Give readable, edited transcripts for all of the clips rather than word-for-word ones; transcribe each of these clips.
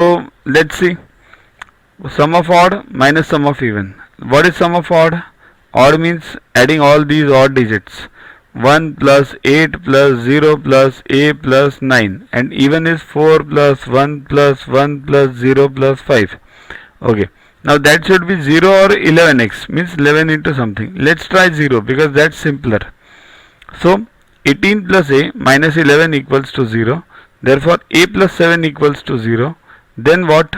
So let's see. Sum of odd minus sum of even. What is sum of odd? Odd means adding all these odd digits. 1 plus 8 plus 0 plus a plus 9, and even is 4 plus 1 plus 1 plus 0 plus 5. Okay. Now that should be 0 or 11x, means 11 into something. Let's try 0 because that's simpler. So 18 plus a minus 11 equals to 0. Therefore a plus 7 equals to 0. Then what?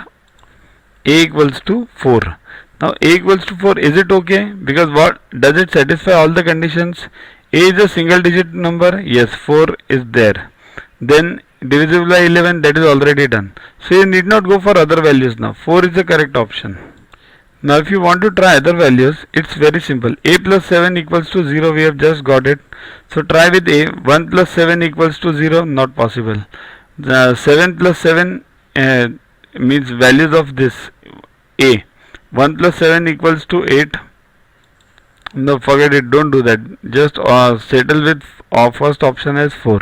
A equals to 4. Now a equals to 4, is it okay? Because what does it satisfy all the conditions? A is a single digit number. Yes, 4 is there. Then divisible by 11, that is already done. So you need not go for other values now. 4 is the correct option. Now if you want to try other values, it's very simple. A plus 7 equals to 0, we have just got it. So try with a. 1 plus 7 equals to 0, not possible. 7 plus 7 means values of this a. 1 plus 7 equals to 8. No, forget it, don't do that. Just settle with first option as 4,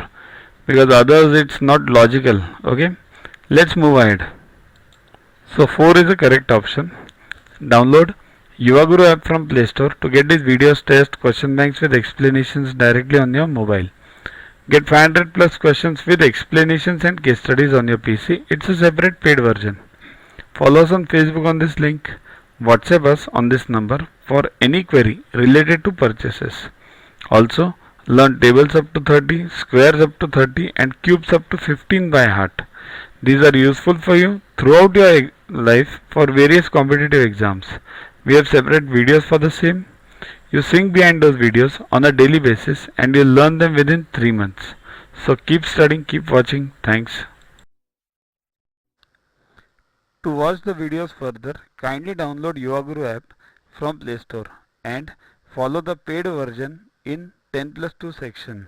because others it's not logical. Okay, let's move ahead. So 4 is the correct option. Download Yuvaguru app from Play Store to get these videos, tests, question banks with explanations directly on your mobile. Get 500 plus questions with explanations and case studies on your PC. It's a separate paid version. Follow us on Facebook on this link. WhatsApp us on this number for any query related to purchases. Also, learn tables up to 30, squares up to 30 and cubes up to 15 by heart. These are useful for you throughout your life for various competitive exams. We have separate videos for the same. You sink behind those videos on a daily basis and you'll learn them within 3 months. So keep studying, keep watching. Thanks. To watch the videos further, kindly download Yuvaguru app from Play Store and follow the paid version in 10+2 section.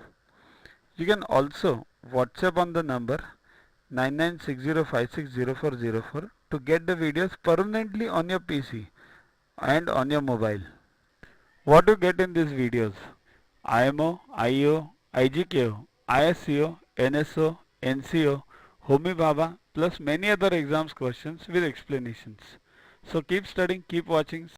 You can also WhatsApp on the number 9960560404 to get the videos permanently on your PC and on your mobile. What you get in these videos? IMO, IO, IGKO, ISCO, NSO, NCO, Homi Bhabha plus many other exams questions with explanations. So keep studying, keep watching.